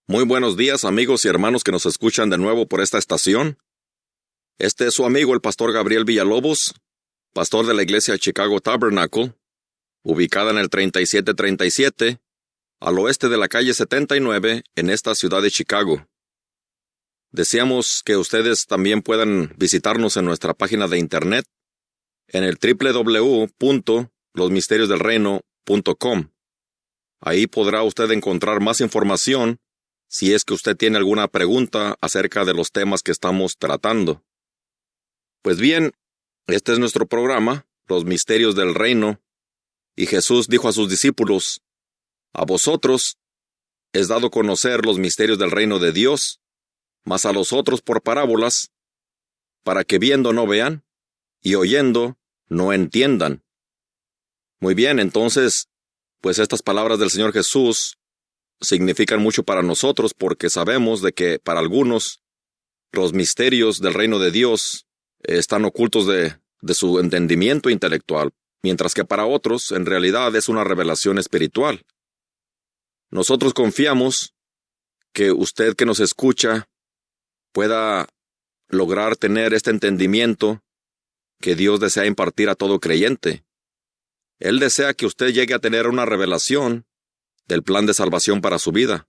Muy buenos días, amigos y hermanos que nos escuchan de nuevo por esta estación. Este es su amigo, el pastor Gabriel Villalobos, pastor de la iglesia Chicago Tabernacle, ubicada en el 3737, al oeste de la calle 79, en esta ciudad de Chicago. Deseamos que ustedes también puedan visitarnos en nuestra página de internet, en el www.losmisteriosdelreino.com. Ahí podrá usted encontrar más información si es que usted tiene alguna pregunta acerca de los temas que estamos tratando. Pues bien, este es nuestro programa, Los Misterios del Reino, y Jesús dijo a sus discípulos: a vosotros es dado conocer los misterios del reino de Dios, mas a los otros por parábolas, para que viendo no vean, y oyendo no entiendan. Muy bien, entonces, pues estas palabras del Señor Jesús significan mucho para nosotros, porque sabemos de que para algunos los misterios del reino de Dios están ocultos de su entendimiento intelectual, mientras que para otros en realidad es una revelación espiritual. Nosotros confiamos que usted que nos escucha pueda lograr tener este entendimiento que Dios desea impartir a todo creyente. Él desea que usted llegue a tener una revelación del plan de salvación para su vida.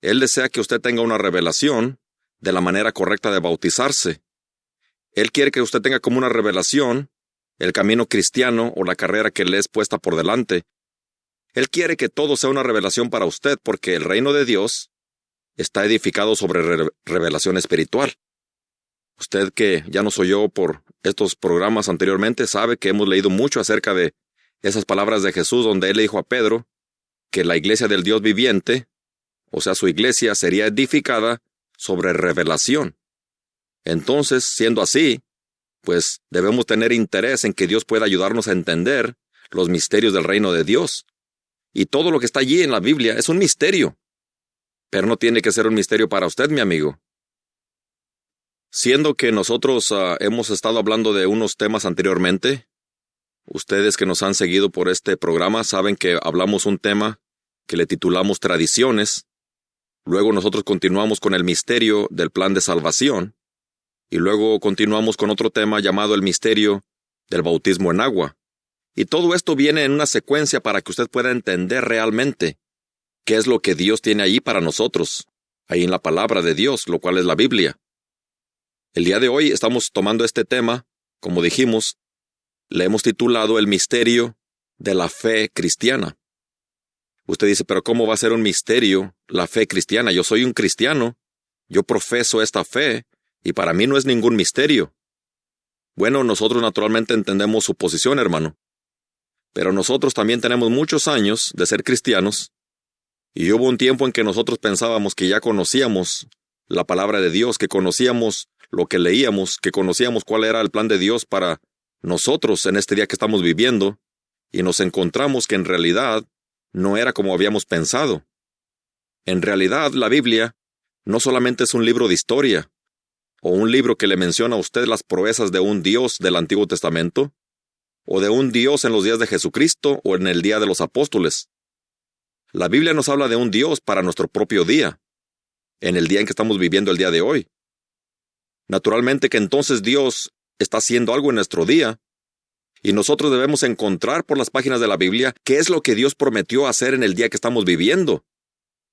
Él desea que usted tenga una revelación de la manera correcta de bautizarse. Él quiere que usted tenga como una revelación el camino cristiano o la carrera que le es puesta por delante. Él quiere que todo sea una revelación para usted, porque el reino de Dios está edificado sobre revelación espiritual. Usted que ya nos oyó por estos programas anteriormente sabe que hemos leído mucho acerca de esas palabras de Jesús, donde Él le dijo a Pedro que la iglesia del Dios viviente, o sea, su iglesia, sería edificada sobre revelación. Entonces, siendo así, pues debemos tener interés en que Dios pueda ayudarnos a entender los misterios del reino de Dios. Y todo lo que está allí en la Biblia es un misterio. Pero no tiene que ser un misterio para usted, mi amigo. Siendo que nosotros hemos estado hablando de unos temas anteriormente, ustedes que nos han seguido por este programa saben que hablamos un tema que le titulamos Tradiciones. Luego nosotros continuamos con el misterio del plan de salvación. Y luego continuamos con otro tema llamado el misterio del bautismo en agua. Y todo esto viene en una secuencia para que usted pueda entender realmente qué es lo que Dios tiene ahí para nosotros, ahí en la palabra de Dios, lo cual es la Biblia. El día de hoy estamos tomando este tema, como dijimos, le hemos titulado el misterio de la fe cristiana. Usted dice, pero ¿cómo va a ser un misterio la fe cristiana? Yo soy un cristiano, yo profeso esta fe, y para mí no es ningún misterio. Bueno, nosotros naturalmente entendemos su posición, hermano. Pero nosotros también tenemos muchos años de ser cristianos, y hubo un tiempo en que nosotros pensábamos que ya conocíamos la palabra de Dios, que conocíamos lo que leíamos, que conocíamos cuál era el plan de Dios para nosotros en este día que estamos viviendo, y nos encontramos que en realidad no era como habíamos pensado. En realidad, la Biblia no solamente es un libro de historia, o un libro que le menciona a usted las proezas de un Dios del Antiguo Testamento, o de un Dios en los días de Jesucristo o en el día de los apóstoles. La Biblia nos habla de un Dios para nuestro propio día, en el día en que estamos viviendo el día de hoy. Naturalmente que entonces Dios está haciendo algo en nuestro día, y nosotros debemos encontrar por las páginas de la Biblia qué es lo que Dios prometió hacer en el día que estamos viviendo.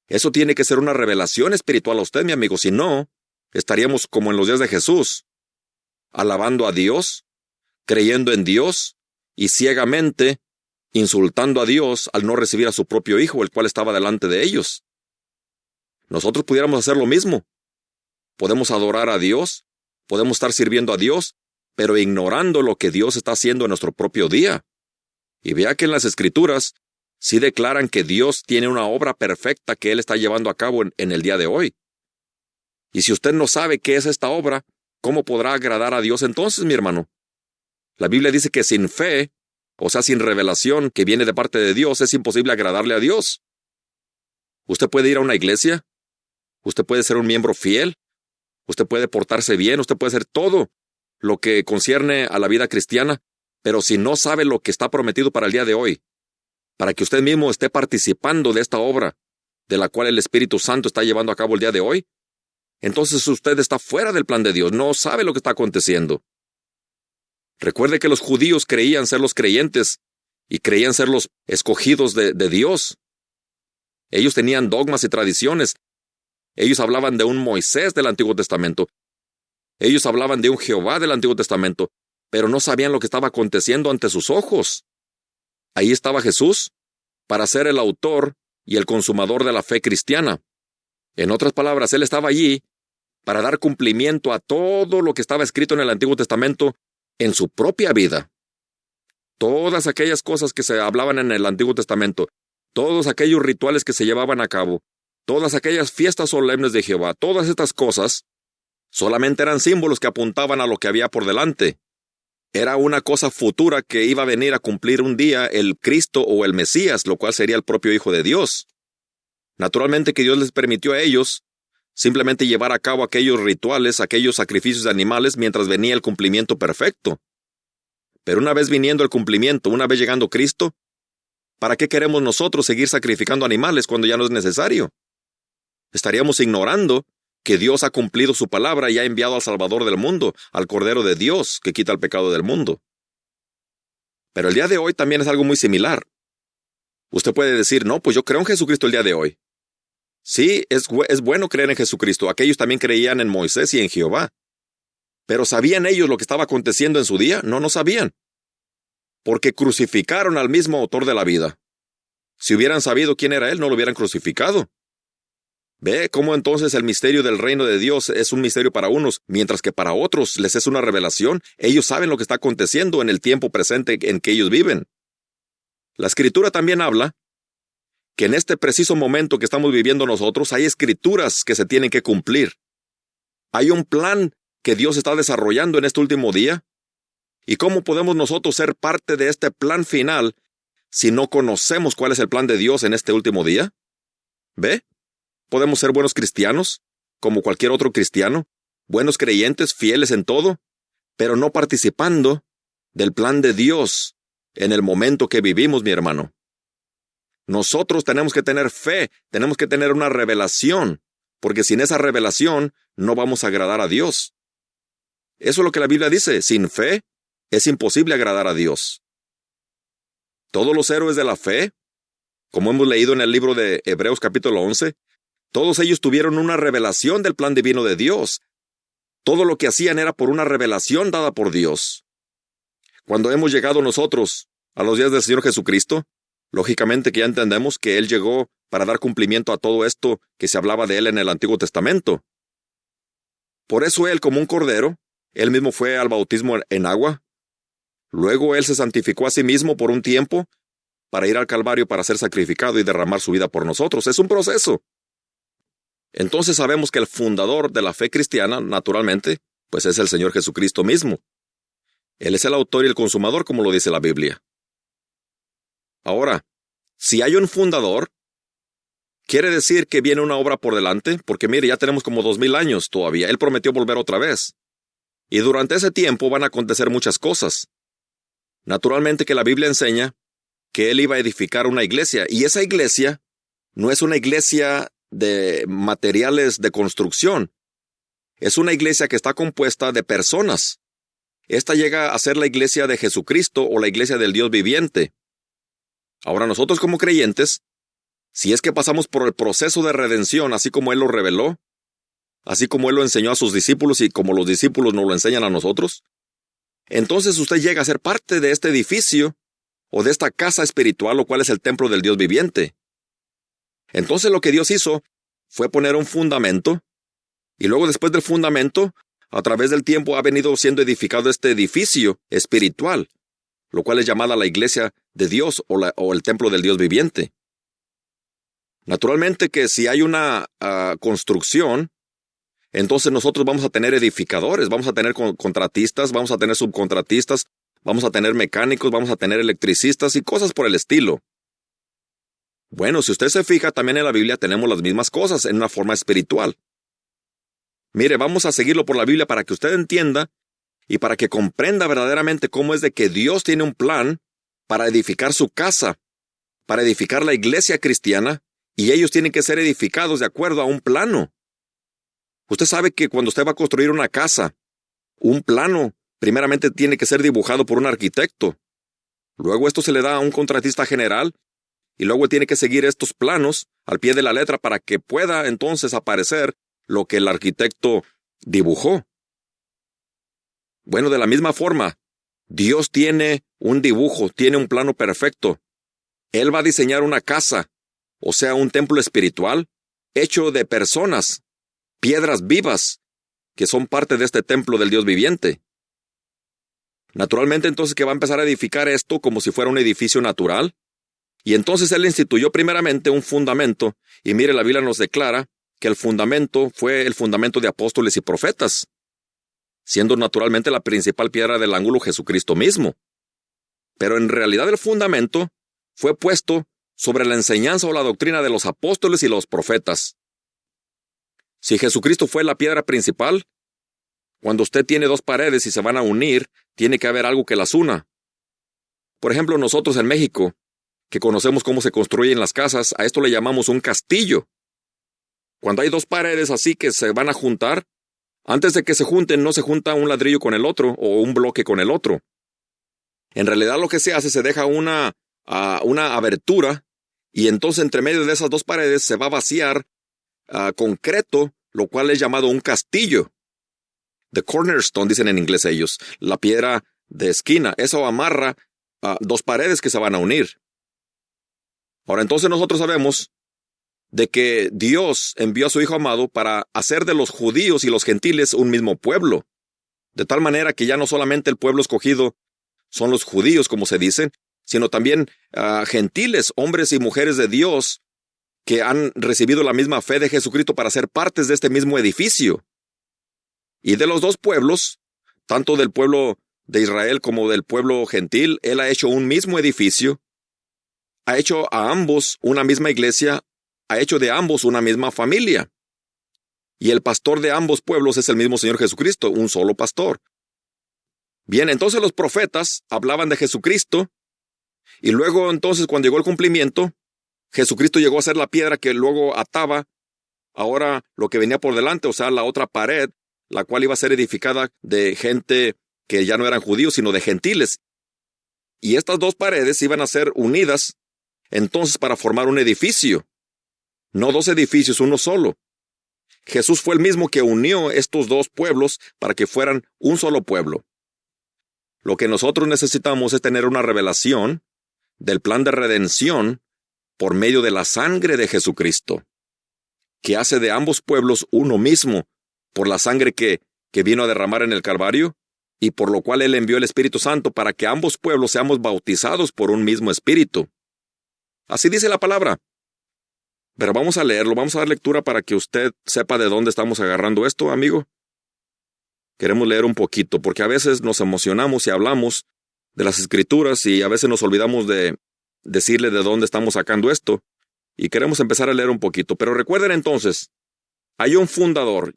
Eso tiene que ser una revelación espiritual a usted, mi amigo, si no, estaríamos como en los días de Jesús, alabando a Dios, creyendo en Dios, y ciegamente insultando a Dios al no recibir a su propio Hijo, el cual estaba delante de ellos. Nosotros pudiéramos hacer lo mismo. Podemos adorar a Dios, podemos estar sirviendo a Dios, pero ignorando lo que Dios está haciendo en nuestro propio día. Y vea que en las Escrituras sí declaran que Dios tiene una obra perfecta que Él está llevando a cabo en el día de hoy. Y si usted no sabe qué es esta obra, ¿cómo podrá agradar a Dios entonces, mi hermano? La Biblia dice que sin fe, o sea, sin revelación que viene de parte de Dios, es imposible agradarle a Dios. Usted puede ir a una iglesia, usted puede ser un miembro fiel, usted puede portarse bien, usted puede hacer todo lo que concierne a la vida cristiana, pero si no sabe lo que está prometido para el día de hoy, para que usted mismo esté participando de esta obra de la cual el Espíritu Santo está llevando a cabo el día de hoy, entonces usted está fuera del plan de Dios, no sabe lo que está aconteciendo. Recuerde que los judíos creían ser los creyentes y creían ser los escogidos de Dios. Ellos tenían dogmas y tradiciones. Ellos hablaban de un Moisés del Antiguo Testamento. Ellos hablaban de un Jehová del Antiguo Testamento, pero no sabían lo que estaba aconteciendo ante sus ojos. Ahí estaba Jesús para ser el autor y el consumador de la fe cristiana. En otras palabras, Él estaba allí para dar cumplimiento a todo lo que estaba escrito en el Antiguo Testamento en su propia vida. Todas aquellas cosas que se hablaban en el Antiguo Testamento, todos aquellos rituales que se llevaban a cabo, todas aquellas fiestas solemnes de Jehová, todas estas cosas, solamente eran símbolos que apuntaban a lo que había por delante. Era una cosa futura que iba a venir a cumplir un día el Cristo o el Mesías, lo cual sería el propio Hijo de Dios. Naturalmente que Dios les permitió a ellos simplemente llevar a cabo aquellos rituales, aquellos sacrificios de animales, mientras venía el cumplimiento perfecto. Pero una vez viniendo el cumplimiento, una vez llegando Cristo, ¿para qué queremos nosotros seguir sacrificando animales cuando ya no es necesario? Estaríamos ignorando que Dios ha cumplido su palabra y ha enviado al Salvador del mundo, al Cordero de Dios, que quita el pecado del mundo. Pero el día de hoy también es algo muy similar. Usted puede decir, no, pues yo creo en Jesucristo el día de hoy. Sí, es bueno creer en Jesucristo. Aquellos también creían en Moisés y en Jehová. ¿Pero sabían ellos lo que estaba aconteciendo en su día? No, no sabían. Porque crucificaron al mismo autor de la vida. Si hubieran sabido quién era Él, no lo hubieran crucificado. ¿Ve cómo entonces el misterio del reino de Dios es un misterio para unos, mientras que para otros les es una revelación? Ellos saben lo que está aconteciendo en el tiempo presente en que ellos viven. La Escritura también habla que en este preciso momento que estamos viviendo nosotros hay escrituras que se tienen que cumplir. Hay un plan que Dios está desarrollando en este último día. ¿Y cómo podemos nosotros ser parte de este plan final si no conocemos cuál es el plan de Dios en este último día? ¿Ve? Podemos ser buenos cristianos, como cualquier otro cristiano, buenos creyentes, fieles en todo, pero no participando del plan de Dios en el momento que vivimos, mi hermano. Nosotros tenemos que tener fe, tenemos que tener una revelación, porque sin esa revelación no vamos a agradar a Dios. Eso es lo que la Biblia dice, sin fe es imposible agradar a Dios. Todos los héroes de la fe, como hemos leído en el libro de Hebreos capítulo 11, todos ellos tuvieron una revelación del plan divino de Dios. Todo lo que hacían era por una revelación dada por Dios. Cuando hemos llegado nosotros a los días del Señor Jesucristo, lógicamente que ya entendemos que Él llegó para dar cumplimiento a todo esto que se hablaba de Él en el Antiguo Testamento. Por eso Él, como un cordero, Él mismo fue al bautismo en agua. Luego Él se santificó a sí mismo por un tiempo para ir al Calvario para ser sacrificado y derramar su vida por nosotros. Es un proceso. Entonces sabemos que el fundador de la fe cristiana, naturalmente, pues es el Señor Jesucristo mismo. Él es el autor y el consumador, como lo dice la Biblia. Ahora, si hay un fundador, quiere decir que viene una obra por delante, porque mire, ya tenemos como 2000 años todavía. Él prometió volver otra vez. Y durante ese tiempo van a acontecer muchas cosas. Naturalmente que la Biblia enseña que Él iba a edificar una iglesia, y esa iglesia no es una iglesia de materiales de construcción. Es una iglesia que está compuesta de personas. Esta llega a ser la iglesia de Jesucristo o la iglesia del Dios viviente. Ahora nosotros como creyentes, si es que pasamos por el proceso de redención, así como Él lo reveló, así como Él lo enseñó a sus discípulos y como los discípulos nos lo enseñan a nosotros, entonces usted llega a ser parte de este edificio o de esta casa espiritual, lo cual es el templo del Dios viviente. Entonces lo que Dios hizo fue poner un fundamento, y luego después del fundamento, a través del tiempo ha venido siendo edificado este edificio espiritual, lo cual es llamada la iglesia de Dios o el templo del Dios viviente. Naturalmente que si hay una construcción, entonces nosotros vamos a tener edificadores, vamos a tener contratistas, vamos a tener subcontratistas, vamos a tener mecánicos, vamos a tener electricistas y cosas por el estilo. Bueno, si usted se fija, también en la Biblia tenemos las mismas cosas en una forma espiritual. Mire, vamos a seguirlo por la Biblia para que usted entienda y para que comprenda verdaderamente cómo es de que Dios tiene un plan para edificar su casa, para edificar la iglesia cristiana y ellos tienen que ser edificados de acuerdo a un plano. Usted sabe que cuando usted va a construir una casa, un plano primeramente tiene que ser dibujado por un arquitecto. Luego esto se le da a un contratista general y luego tiene que seguir estos planos al pie de la letra para que pueda entonces aparecer lo que el arquitecto dibujó. Bueno, de la misma forma, Dios tiene un dibujo, tiene un plano perfecto. Él va a diseñar una casa, o sea, un templo espiritual, hecho de personas, piedras vivas, que son parte de este templo del Dios viviente. Naturalmente, entonces, que va a empezar a edificar esto como si fuera un edificio natural. Y entonces Él instituyó primeramente un fundamento, y mire, la Biblia nos declara que el fundamento fue el fundamento de apóstoles y profetas, siendo naturalmente la principal piedra del ángulo Jesucristo mismo. Pero en realidad el fundamento fue puesto sobre la enseñanza o la doctrina de los apóstoles y los profetas. Si Jesucristo fue la piedra principal, cuando usted tiene dos paredes y se van a unir, tiene que haber algo que las una. Por ejemplo, nosotros en México, que conocemos cómo se construyen las casas, a esto le llamamos un castillo. Cuando hay dos paredes así que se van a juntar, antes de que se junten, no se junta un ladrillo con el otro o un bloque con el otro. En realidad lo que se hace, se deja una abertura, y entonces entre medio de esas dos paredes se va a vaciar concreto, lo cual es llamado un castillo. The cornerstone, dicen en inglés ellos, la piedra de esquina. Eso amarra dos paredes que se van a unir. Ahora entonces nosotros sabemos de que Dios envió a su Hijo amado para hacer de los judíos y los gentiles un mismo pueblo, de tal manera que ya no solamente el pueblo escogido son los judíos, como se dicen, sino también gentiles, hombres y mujeres de Dios, que han recibido la misma fe de Jesucristo para ser partes de este mismo edificio. Y de los dos pueblos, tanto del pueblo de Israel como del pueblo gentil, Él ha hecho un mismo edificio, ha hecho a ambos una misma iglesia, ha hecho de ambos una misma familia. Y el pastor de ambos pueblos es el mismo Señor Jesucristo, un solo pastor. Bien, entonces los profetas hablaban de Jesucristo, y luego entonces cuando llegó el cumplimiento, Jesucristo llegó a ser la piedra que luego ataba ahora lo que venía por delante, o sea, la otra pared, la cual iba a ser edificada de gente que ya no eran judíos, sino de gentiles. Y estas dos paredes iban a ser unidas entonces para formar un edificio. No dos edificios, uno solo. Jesús fue el mismo que unió estos dos pueblos para que fueran un solo pueblo. Lo que nosotros necesitamos es tener una revelación del plan de redención por medio de la sangre de Jesucristo, que hace de ambos pueblos uno mismo, por la sangre que vino a derramar en el Calvario, y por lo cual Él envió el Espíritu Santo para que ambos pueblos seamos bautizados por un mismo Espíritu. Así dice la palabra. Pero vamos a leerlo, vamos a dar lectura para que usted sepa de dónde estamos agarrando esto, amigo. Queremos leer un poquito, porque a veces nos emocionamos y hablamos de las Escrituras y a veces nos olvidamos de decirle de dónde estamos sacando esto, y queremos empezar a leer un poquito. Pero recuerden entonces, hay un fundador.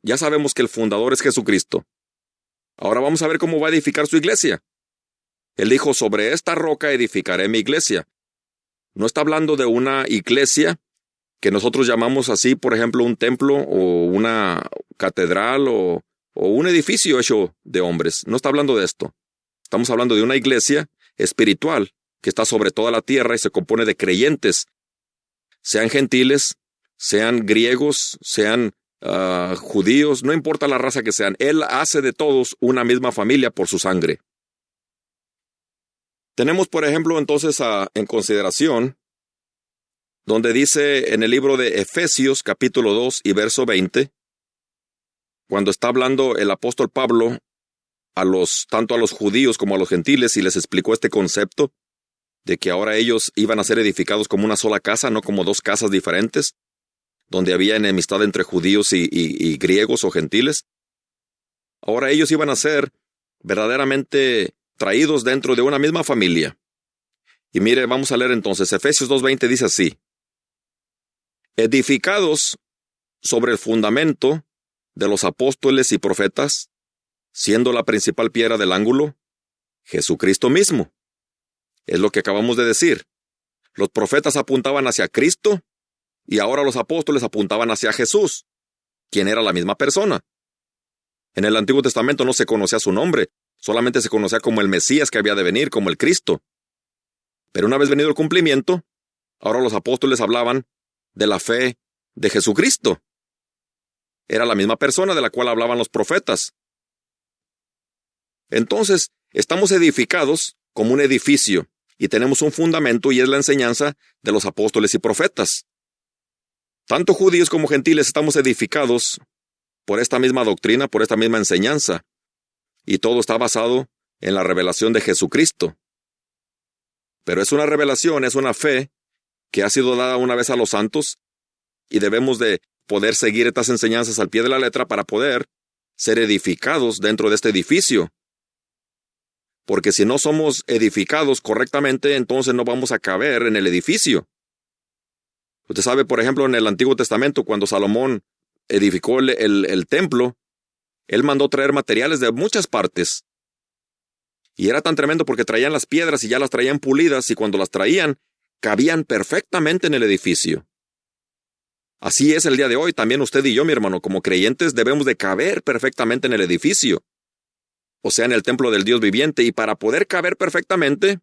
Ya sabemos que el fundador es Jesucristo. Ahora vamos a ver cómo va a edificar su iglesia. Él dijo, sobre esta roca edificaré mi iglesia. No está hablando de una iglesia que nosotros llamamos así, por ejemplo, un templo o una catedral o un edificio hecho de hombres. No está hablando de esto. Estamos hablando de una iglesia espiritual que está sobre toda la tierra y se compone de creyentes, sean gentiles, sean griegos, sean judíos, no importa la raza que sean. Él hace de todos una misma familia por su sangre. Tenemos, por ejemplo, entonces en consideración, donde dice en el libro de Efesios, capítulo 2 y verso 20, cuando está hablando el apóstol Pablo tanto a los judíos como a los gentiles, y les explicó este concepto de que ahora ellos iban a ser edificados como una sola casa, no como dos casas diferentes, donde había enemistad entre judíos y griegos o gentiles. Ahora ellos iban a ser verdaderamente traídos dentro de una misma familia. Y mire, vamos a leer entonces, Efesios 2:20 dice así: edificados sobre el fundamento de los apóstoles y profetas, siendo la principal piedra del ángulo Jesucristo mismo. Es lo que acabamos de decir. Los profetas apuntaban hacia Cristo y ahora los apóstoles apuntaban hacia Jesús, quien era la misma persona. En el Antiguo Testamento no se conocía su nombre, solamente se conocía como el Mesías que había de venir, como el Cristo. Pero una vez venido el cumplimiento, ahora los apóstoles hablaban de la fe de Jesucristo. Era la misma persona de la cual hablaban los profetas. Entonces, estamos edificados como un edificio y tenemos un fundamento, y es la enseñanza de los apóstoles y profetas. Tanto judíos como gentiles estamos edificados por esta misma doctrina, por esta misma enseñanza, y todo está basado en la revelación de Jesucristo. Pero es una revelación, es una fe que ha sido dada una vez a los santos, y debemos de poder seguir estas enseñanzas al pie de la letra para poder ser edificados dentro de este edificio. Porque si no somos edificados correctamente, entonces no vamos a caber en el edificio. Usted sabe, por ejemplo, en el Antiguo Testamento, cuando Salomón edificó el templo, él mandó traer materiales de muchas partes. Y era tan tremendo porque traían las piedras y ya las traían pulidas, y cuando las traían, cabían perfectamente en el edificio. Así es el día de hoy. También usted y yo, mi hermano, como creyentes, debemos de caber perfectamente en el edificio, o sea, en el templo del Dios viviente. Y para poder caber perfectamente,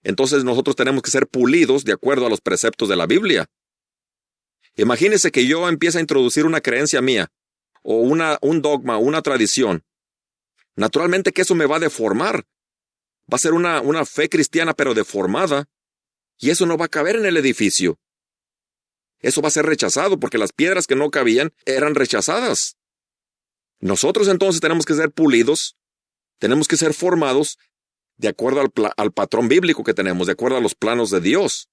entonces nosotros tenemos que ser pulidos de acuerdo a los preceptos de la Biblia. Imagínese que yo empiece a introducir una creencia mía, o un dogma, una tradición. Naturalmente que eso me va a deformar. Va a ser una fe cristiana pero deformada, y eso no va a caber en el edificio. Eso va a ser rechazado porque las piedras que no cabían eran rechazadas. Nosotros entonces tenemos que ser pulidos, tenemos que ser formados de acuerdo al patrón bíblico que tenemos, de acuerdo a los planos de Dios.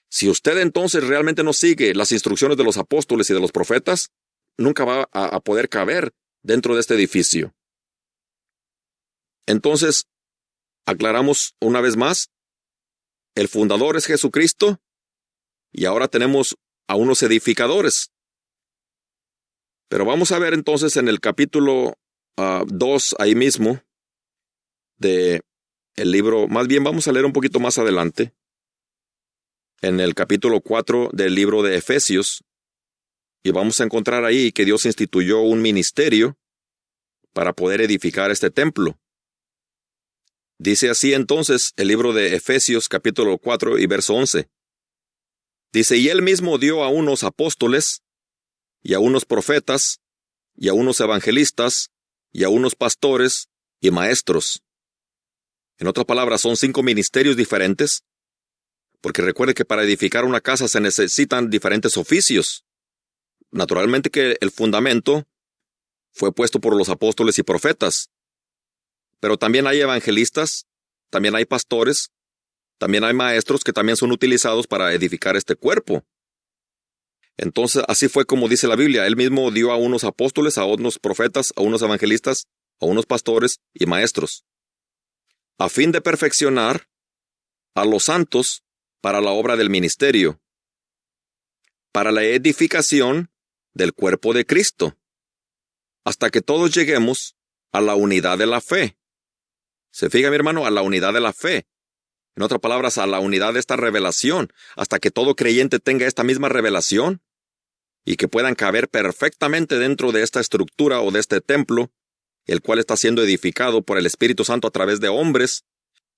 Si usted entonces realmente no sigue las instrucciones de los apóstoles y de los profetas, nunca va a poder caber dentro de este edificio. Entonces, aclaramos una vez más, el fundador es Jesucristo, y ahora tenemos a unos edificadores. Pero vamos a ver entonces en el capítulo 2, ahí mismo, de el libro, más bien vamos a leer un poquito más adelante, en el capítulo 4 del libro de Efesios, y vamos a encontrar ahí que Dios instituyó un ministerio para poder edificar este templo. Dice así entonces el libro de Efesios capítulo 4 y verso 11. Dice, y él mismo dio a unos apóstoles, y a unos profetas, y a unos evangelistas, y a unos pastores y maestros. En otras palabras, son 5 ministerios diferentes, porque recuerde que para edificar una casa se necesitan diferentes oficios. Naturalmente que el fundamento fue puesto por los apóstoles y profetas, pero también hay evangelistas, también hay pastores, también hay maestros que también son utilizados para edificar este cuerpo. Entonces, así fue como dice la Biblia. Él mismo dio a unos apóstoles, a unos profetas, a unos evangelistas, a unos pastores y maestros, a fin de perfeccionar a los santos para la obra del ministerio, para la edificación del cuerpo de Cristo, hasta que todos lleguemos a la unidad de la fe. ¿Se fija, mi hermano? A la unidad de la fe. En otras palabras, a la unidad de esta revelación, hasta que todo creyente tenga esta misma revelación y que puedan caber perfectamente dentro de esta estructura o de este templo, el cual está siendo edificado por el Espíritu Santo a través de hombres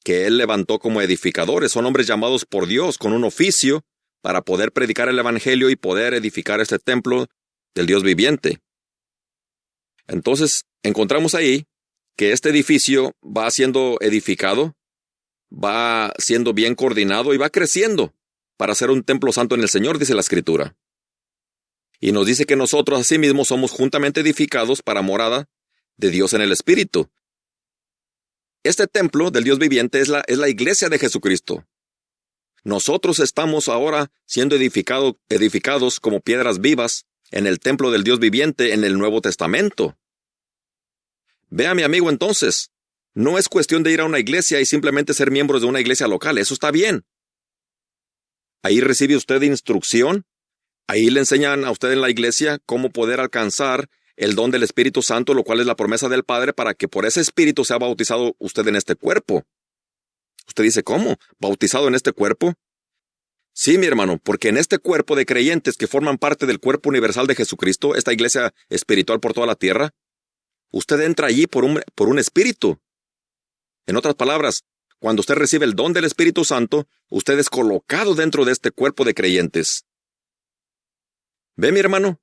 que Él levantó como edificadores. Son hombres llamados por Dios con un oficio para poder predicar el Evangelio y poder edificar este templo del Dios viviente. Entonces, encontramos ahí que este edificio va siendo edificado, va siendo bien coordinado y va creciendo para ser un templo santo en el Señor, dice la Escritura. Y nos dice que nosotros asimismo somos juntamente edificados para morada de Dios en el Espíritu. Este templo del Dios viviente es la iglesia de Jesucristo. Nosotros estamos ahora siendo edificados como piedras vivas en el templo del Dios viviente en el Nuevo Testamento. Vea, mi amigo, entonces, no es cuestión de ir a una iglesia y simplemente ser miembros de una iglesia local. Eso está bien. Ahí recibe usted instrucción. Ahí le enseñan a usted en la iglesia cómo poder alcanzar el don del Espíritu Santo, lo cual es la promesa del Padre para que por ese Espíritu sea bautizado usted en este cuerpo. Usted dice, ¿cómo? ¿Bautizado en este cuerpo? Sí, mi hermano, porque en este cuerpo de creyentes que forman parte del cuerpo universal de Jesucristo, esta iglesia espiritual por toda la tierra, usted entra allí por un espíritu. En otras palabras, cuando usted recibe el don del Espíritu Santo, usted es colocado dentro de este cuerpo de creyentes. ¿Ve, mi hermano?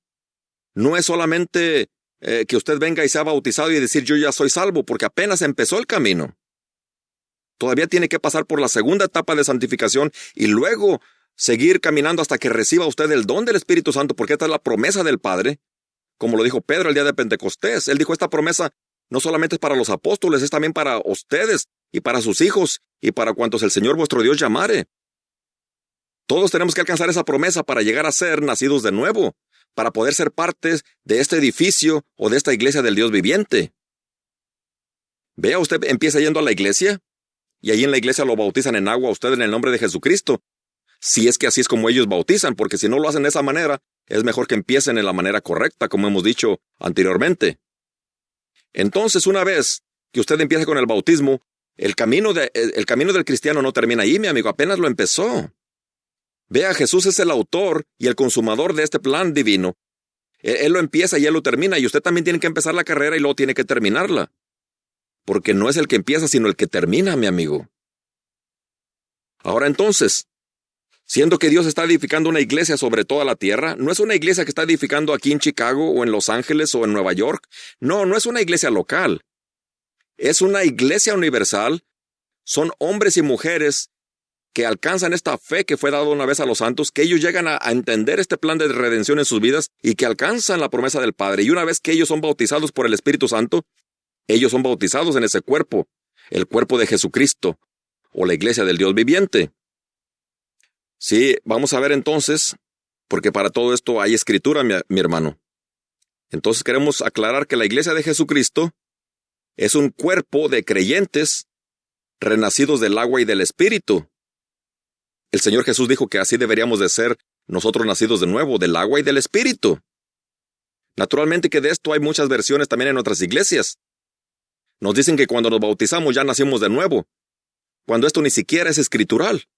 No es solamente que usted venga y sea bautizado y decir yo ya soy salvo, porque apenas empezó el camino. Todavía tiene que pasar por la segunda etapa de santificación y luego seguir caminando hasta que reciba usted el don del Espíritu Santo, porque esta es la promesa del Padre. Como lo dijo Pedro el día de Pentecostés, él dijo esta promesa no solamente es para los apóstoles, es también para ustedes y para sus hijos y para cuantos el Señor vuestro Dios llamare. Todos tenemos que alcanzar esa promesa para llegar a ser nacidos de nuevo, para poder ser partes de este edificio o de esta iglesia del Dios viviente. Vea, usted empieza yendo a la iglesia y allí en la iglesia lo bautizan en agua a usted en el nombre de Jesucristo. Si es que así es como ellos bautizan, porque si no lo hacen de esa manera, es mejor que empiecen en la manera correcta, como hemos dicho anteriormente. Entonces, una vez que usted empiece con el bautismo, el camino del cristiano no termina ahí, mi amigo, apenas lo empezó. Vea, Jesús es el autor y el consumador de este plan divino. Él lo empieza y Él lo termina, y usted también tiene que empezar la carrera y luego tiene que terminarla. Porque no es el que empieza, sino el que termina, mi amigo. Ahora entonces, siendo que Dios está edificando una iglesia sobre toda la tierra, no es una iglesia que está edificando aquí en Chicago o en Los Ángeles o en Nueva York. No, no es una iglesia local. Es una iglesia universal. Son hombres y mujeres que alcanzan esta fe que fue dada una vez a los santos, que ellos llegan a entender este plan de redención en sus vidas y que alcanzan la promesa del Padre. Y una vez que ellos son bautizados por el Espíritu Santo, ellos son bautizados en ese cuerpo, el cuerpo de Jesucristo, o la iglesia del Dios viviente. Sí, vamos a ver entonces, porque para todo esto hay escritura, mi hermano. Entonces queremos aclarar que la iglesia de Jesucristo es un cuerpo de creyentes renacidos del agua y del Espíritu. El Señor Jesús dijo que así deberíamos de ser nosotros nacidos de nuevo, del agua y del Espíritu. Naturalmente que de esto hay muchas versiones también en otras iglesias. Nos dicen que cuando nos bautizamos ya nacimos de nuevo, cuando esto ni siquiera es escritural.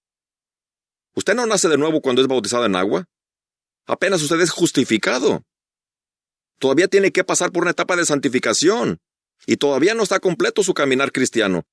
Usted no nace de nuevo cuando es bautizado en agua. Apenas usted es justificado. Todavía tiene que pasar por una etapa de santificación, y todavía no está completo su caminar cristiano.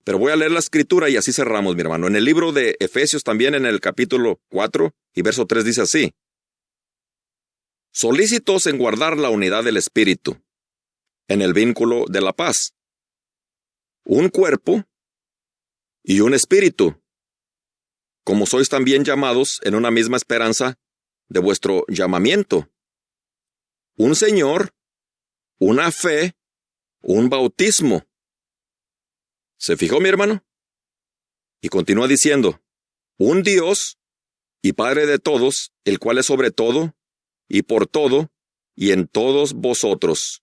Pero voy a leer la escritura y así cerramos, mi hermano. En el libro de Efesios también, en el capítulo 4 y verso 3 dice así: solícitos en guardar la unidad del Espíritu, en el vínculo de la paz. Un cuerpo y un espíritu, como sois también llamados en una misma esperanza de vuestro llamamiento. Un Señor, una fe, un bautismo. ¿Se fijó, mi hermano? Y continúa diciendo: un Dios y Padre de todos, el cual es sobre todo, y por todo, y en todos vosotros.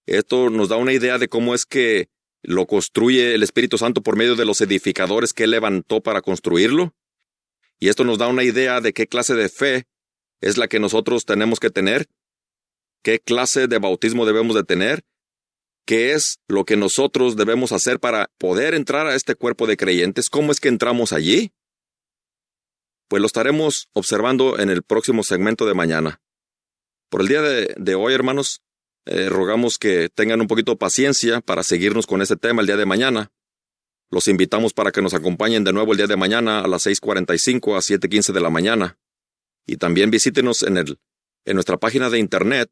Esto nos da una idea de cómo es que lo construye el Espíritu Santo por medio de los edificadores que Él levantó para construirlo. Y esto nos da una idea de qué clase de fe es la que nosotros tenemos que tener, qué clase de bautismo debemos de tener, qué es lo que nosotros debemos hacer para poder entrar a este cuerpo de creyentes, cómo es que entramos allí. Pues lo estaremos observando en el próximo segmento de mañana. Por el día de hoy, hermanos, rogamos que tengan un poquito de paciencia para seguirnos con este tema el día de mañana. Los invitamos para que nos acompañen de nuevo el día de mañana a las 6:45 a 7:15 de la mañana. Y también visítenos en nuestra página de internet,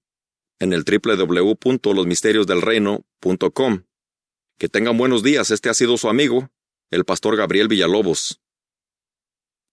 en el www.losmisteriosdelreino.com. Que tengan buenos días. Este ha sido su amigo, el pastor Gabriel Villalobos.